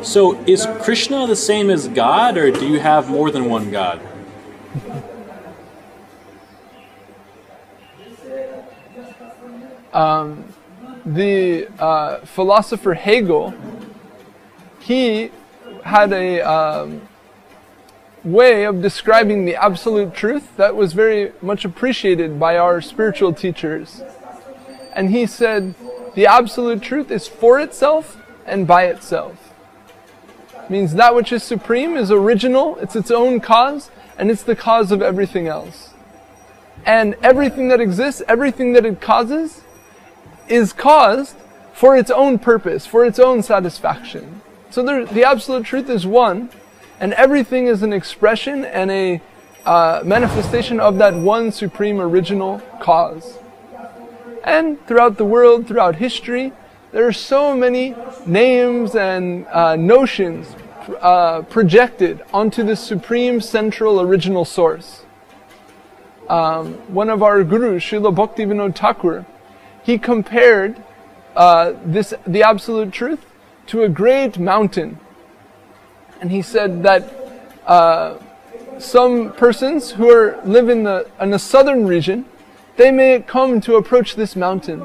So is Krishna the same as God, or do you have more than one God? The philosopher Hegel, he had a way of describing the absolute truth that was very much appreciated by our spiritual teachers. And he said, the absolute truth is for itself and by itself. Means that which is supreme is original, it's its own cause, and it's the cause of everything else. And everything that exists, everything that it causes, is caused for its own purpose, for its own satisfaction. So the absolute truth is one, and everything is an expression and a manifestation of that one supreme original cause. And throughout the world, throughout history, there are so many names and notions projected onto this supreme central original source. One of our gurus, Srila Bhaktivinoda Thakur, he compared the absolute truth to a great mountain. And he said that some persons who live in the southern region, they may come to approach this mountain.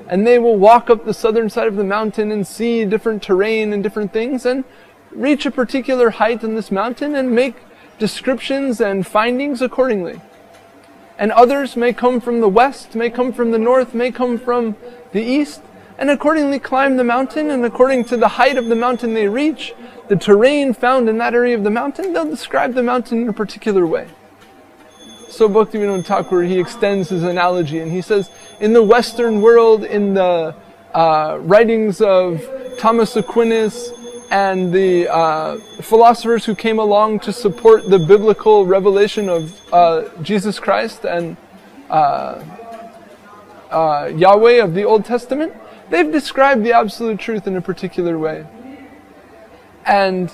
And they will walk up the southern side of the mountain and see different terrain and different things and reach a particular height in this mountain and make descriptions and findings accordingly. And others may come from the west, may come from the north, may come from the east, and accordingly climb the mountain, and according to the height of the mountain they reach, the terrain found in that area of the mountain, they'll describe the mountain in a particular way. So Bhaktivinoda Thakur, he extends his analogy and he says, in the Western world, in the writings of Thomas Aquinas and the philosophers who came along to support the biblical revelation of Jesus Christ and Yahweh of the Old Testament, they've described the absolute truth in a particular way. And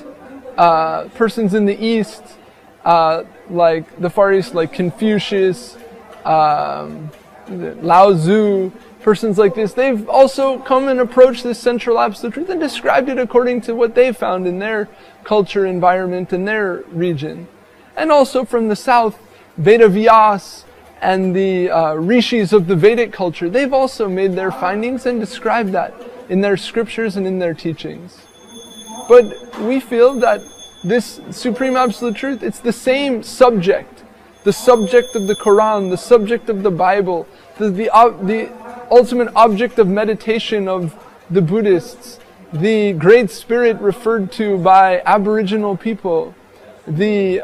persons in the East, like the Far East, like Confucius, Lao Tzu, persons like this, they've also come and approached this central absolute truth and described it according to what they found in their culture, environment, and their region. And also from the south, Vedavyas and the rishis of the Vedic culture, they've also made their findings and described that in their scriptures and in their teachings. But we feel that this supreme absolute truth, it's the same subject. The subject of the Quran, the subject of the Bible, the ultimate object of meditation of the Buddhists, the Great Spirit referred to by Aboriginal people, the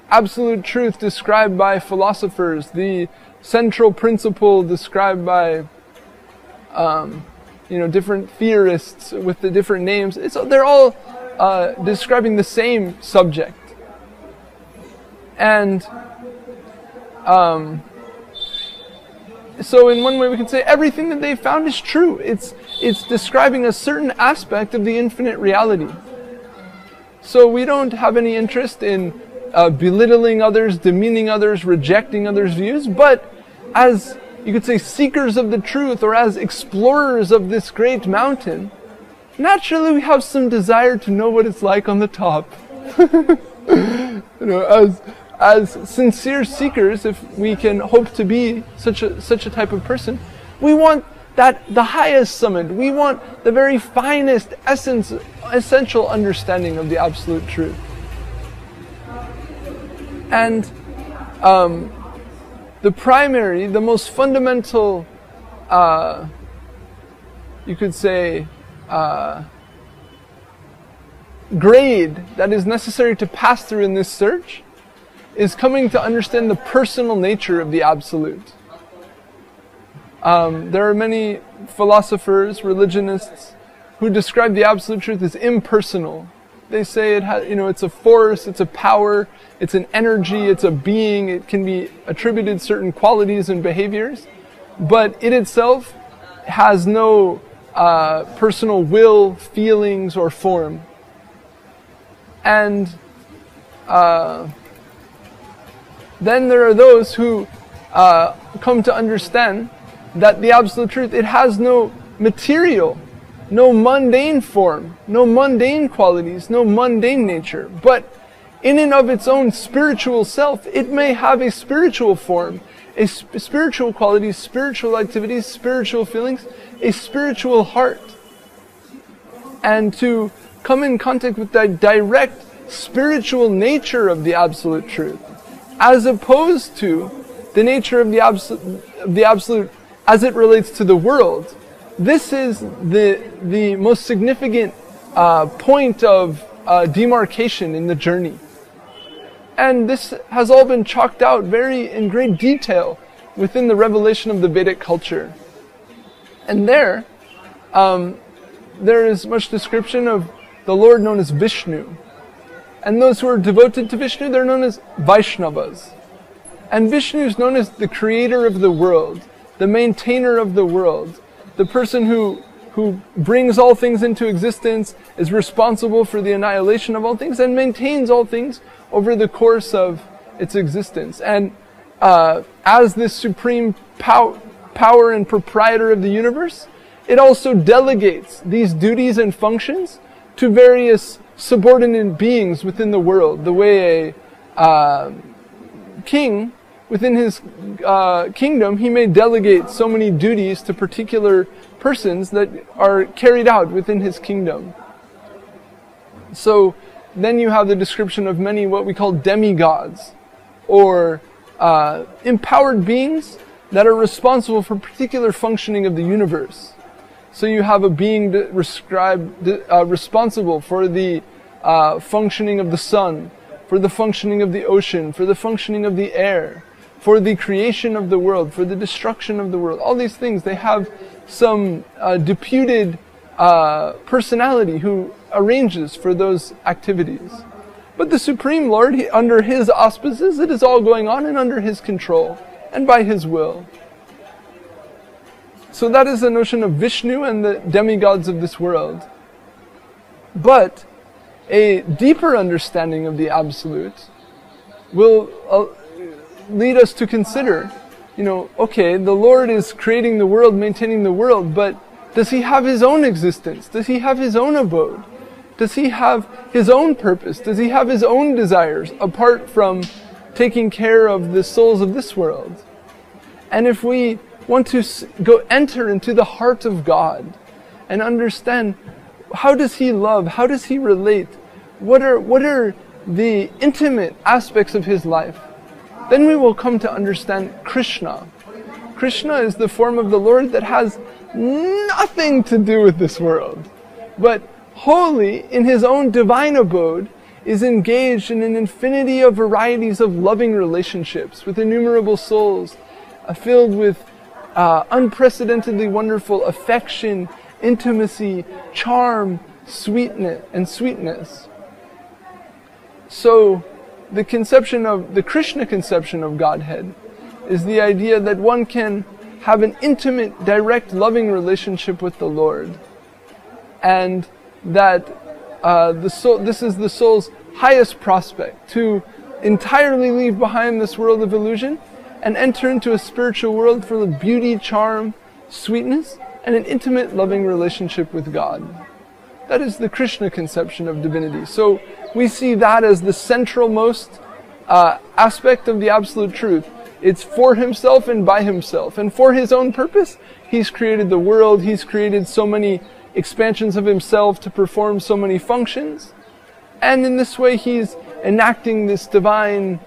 absolute truth described by philosophers, the central principle described by different theorists with the different names. They're all describing the same subject. And so in one way we can say everything that they found is true. It's describing a certain aspect of the infinite reality. So we don't have any interest in belittling others, demeaning others, rejecting others' views, but as you could say seekers of the truth or as explorers of this great mountain, naturally we have some desire to know what it's like on the top. As sincere seekers, if we can hope to be such a type of person, we want the highest summit. We want the very finest essential understanding of the absolute truth. And the primary, the most fundamental, you could say, grade that is necessary to pass through in this search is coming to understand the personal nature of the absolute. There are many philosophers, religionists, who describe the absolute truth as impersonal. They say it has, it's a force, it's a power, it's an energy, it's a being. It can be attributed certain qualities and behaviors, but it itself has no personal will, feelings, or form. And then there are those who come to understand that the absolute truth, it has no material no mundane form, no mundane qualities, no mundane nature. But in and of its own spiritual self, it may have a spiritual form, a spiritual qualities, spiritual activities, spiritual feelings, a spiritual heart. And to come in contact with the direct spiritual nature of the Absolute Truth, as opposed to the nature of the Absolute as it relates to the world. This is the most significant point of demarcation in the journey. And this has all been chalked out in great detail within the revelation of the Vedic culture. And there is much description of the Lord known as Vishnu. And those who are devoted to Vishnu, they're known as Vaishnavas. And Vishnu is known as the creator of the world, the maintainer of the world, the person who brings all things into existence, is responsible for the annihilation of all things, and maintains all things over the course of its existence. And as this supreme power and proprietor of the universe, it also delegates these duties and functions to various subordinate beings within the world, the way a king within his kingdom, he may delegate so many duties to particular persons that are carried out within his kingdom. So then you have the description of many what we call demigods, or empowered beings that are responsible for particular functioning of the universe. So you have a being responsible for the functioning of the sun, for the functioning of the ocean, for the functioning of the air, for the creation of the world, for the destruction of the world. All these things, they have some deputed personality who arranges for those activities. But the Supreme Lord, under His auspices, it is all going on and under His control and by His will. So that is the notion of Vishnu and the demigods of this world. But a deeper understanding of the Absolute will lead us to consider, okay, the Lord is creating the world, maintaining the world, but does He have His own existence? Does He have His own abode? Does He have His own purpose? Does He have His own desires apart from taking care of the souls of this world? And if we want to enter into the heart of God and understand, how does He love? How does He relate? What are the intimate aspects of His life? Then we will come to understand Krsna. Krsna is the form of the Lord that has nothing to do with this world, but wholly in His own divine abode is engaged in an infinity of varieties of loving relationships with innumerable souls, filled with unprecedentedly wonderful affection, intimacy, charm, sweetness. So the Krishna conception of Godhead is the idea that one can have an intimate, direct, loving relationship with the Lord, and that this is the soul's highest prospect, to entirely leave behind this world of illusion and enter into a spiritual world full of beauty, charm, sweetness, and an intimate, loving relationship with God. That is the Krishna conception of divinity. So we see that as the centralmost aspect of the Absolute Truth. It's for Himself and by Himself. And for His own purpose, He's created the world. He's created so many expansions of Himself to perform so many functions. And in this way, He's enacting this divine,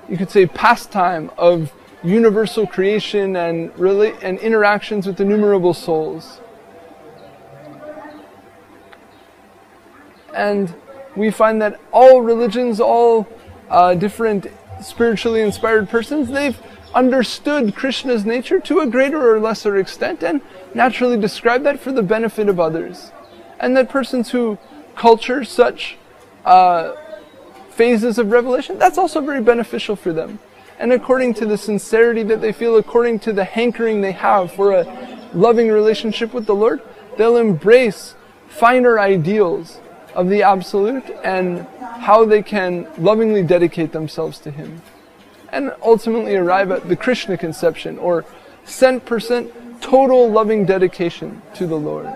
you could say, pastime of universal creation and interactions with innumerable souls. And we find that all religions, all different spiritually inspired persons, they've understood Krishna's nature to a greater or lesser extent and naturally describe that for the benefit of others. And that persons who culture such phases of revelation, that's also very beneficial for them. And according to the sincerity that they feel, according to the hankering they have for a loving relationship with the Lord, they'll embrace finer ideals of the Absolute and how they can lovingly dedicate themselves to Him. And ultimately arrive at the Krishna conception, or 100% total loving dedication to the Lord.